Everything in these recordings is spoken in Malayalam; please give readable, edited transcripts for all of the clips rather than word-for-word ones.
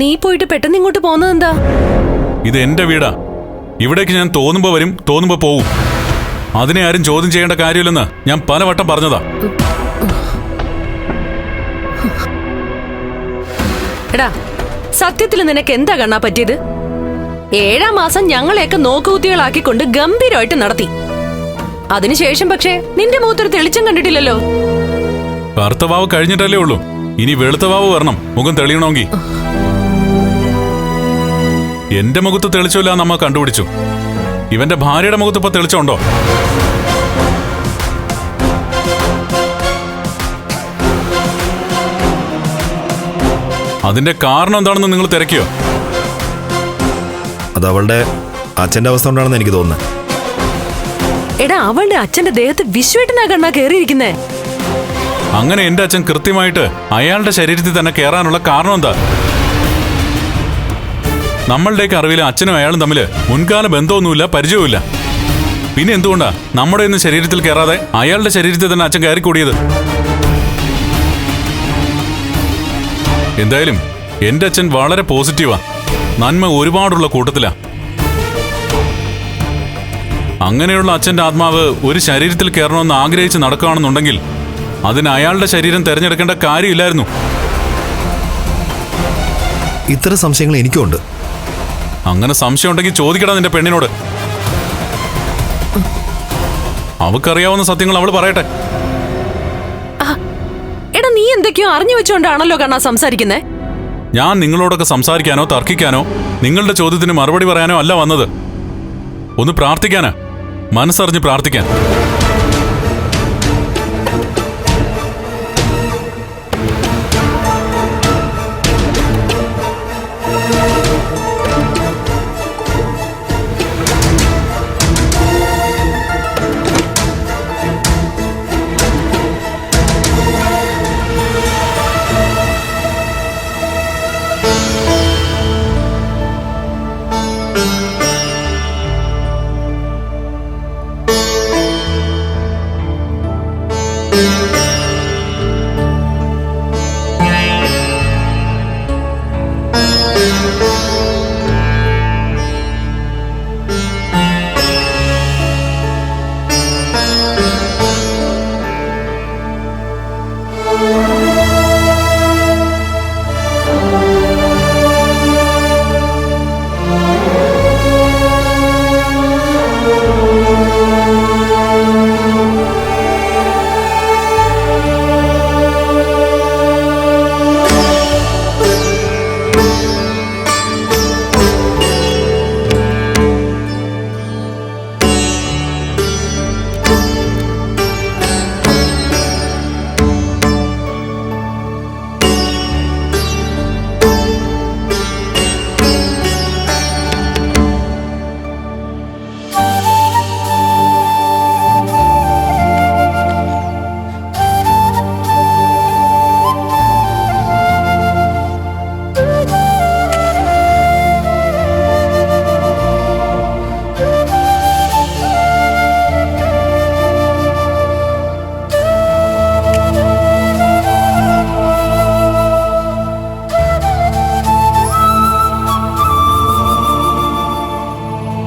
നീ പോയിട്ട് പെട്ടെന്ന് ഇങ്ങോട്ട് പോകുന്നത് എന്താ? ഇത് എന്റെ വീടാ. ഇവിടേക്ക് ഞാൻ തോന്നുമ്പോ വരും, തോന്നുമ്പോ പോവും. അതിനെ ആരും ചോദ്യം ചെയ്യേണ്ട കാര്യമില്ലെന്ന് ഞാൻ പലവട്ടം പറഞ്ഞതാ. എടാ, സത്യത്തിൽ നിനക്ക് എന്താ കണ്ണാ പറ്റിയത്? 7-ാം മാസം ഞങ്ങളെയൊക്കെ നോക്കുകുത്തികളാക്കിക്കൊണ്ട് ഗംഭീരമായിട്ട് നടത്തി. അതിനുശേഷം പക്ഷേ നിന്റെ മുഖത്തൊരു തെളിച്ചം കണ്ടിട്ടില്ലല്ലോ. കറുത്ത വാവ് കഴിഞ്ഞിട്ടല്ലേ ഉള്ളൂ, ഇനി വെളുത്ത വാവ് വരണം മുഖം തെളിയണമെങ്കിൽ. എന്റെ മുഖത്ത് തെളിച്ചില്ല നമ്മ കണ്ടുപിടിച്ചു. ഇവന്റെ ഭാര്യയുടെ മുഖത്ത് ഇപ്പൊ തെളിച്ചുണ്ടോ? അതിന്റെ കാരണം എന്താണെന്ന് നിങ്ങൾ തിരക്കിയോ? അത് അവളുടെ അച്ഛന്റെ അവസ്ഥ കൊണ്ടാണെന്ന് എനിക്ക് തോന്നുന്നത്. എടാ, അവളുടെ അച്ഛന്റെ ദേഹത്ത് വിശ്വേട്ടനാ കണ്ണാ കേറിയിരിക്കുന്നേ. അങ്ങനെ എന്റെ അച്ഛൻ കൃത്യമായിട്ട് അയാളുടെ ശരീരത്തിൽ തന്നെ കയറാനുള്ള കാരണം എന്താ? നമ്മളുടെയൊക്കെ അറിവിൽ അച്ഛനും അയാളും തമ്മിൽ മുൻകാല ബന്ധമൊന്നുമില്ല, പരിചയവുമില്ല. പിന്നെ എന്തുകൊണ്ടാ നമ്മുടെ ഒന്നും ശരീരത്തിൽ കയറാതെ അയാളുടെ ശരീരത്തിൽ തന്നെ അച്ഛൻ കയറിക്കൂടിയത്? എന്തായാലും എന്റെ അച്ഛൻ വളരെ പോസിറ്റീവാ, നന്മ ഒരുപാടുള്ള കൂട്ടത്തിലാ. അങ്ങനെയുള്ള അച്ഛന്റെ ആത്മാവ് ഒരു ശരീരത്തിൽ കയറണമെന്ന് ആഗ്രഹിച്ച് നടക്കുകയാണെന്നുണ്ടെങ്കിൽ അതിന് അയാളുടെ ശരീരം തിരഞ്ഞെടുക്കേണ്ട കാര്യമില്ലായിരുന്നു. ഇത്തരം സംശയങ്ങൾ എനിക്കുണ്ട്. അങ്ങനെ സംശയം ഉണ്ടെങ്കിൽ ചോദിക്കടാ നിന്റെ പെണ്ണിനോട്. അവക്കറിയാവുന്ന സത്യങ്ങൾ അവള് പറയട്ടെ. എടാ, നീ എന്തൊക്കെയോ അറിഞ്ഞു വെച്ചോണ്ടാണല്ലോ കണ്ണാ സംസാരിക്കുന്നേ. ഞാൻ നിങ്ങളോടൊക്കെ സംസാരിക്കാനോ തർക്കിക്കാനോ നിങ്ങളുടെ ചോദ്യത്തിന് മറുപടി പറയാനോ അല്ല വന്നത്. ഒന്ന് പ്രാർത്ഥിക്കാനാ, മനസ്സറിഞ്ഞ് പ്രാർത്ഥിക്കാൻ.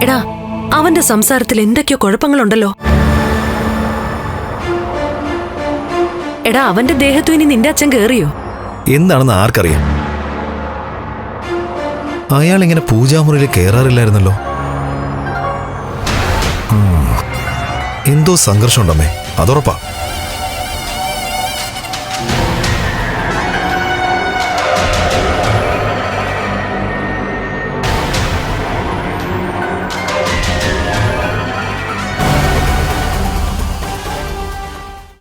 എടാ, അവന്റെ സംസാരത്തിൽ എന്തൊക്കെയോ കുഴപ്പങ്ങളുണ്ടല്ലോ. എടാ, അവന്റെ ദേഹത്തു ഇനി നിന്റെ അച്ഛൻ കേറിയോ? എന്താണെന്ന് ആർക്കറിയാം. അയാൾ ഇങ്ങനെ പൂജാമുറിയിൽ കയറാറില്ലായിരുന്നല്ലോ. എന്തോ സംഘർഷം ഉണ്ടമ്മേ, അതുറപ്പാ.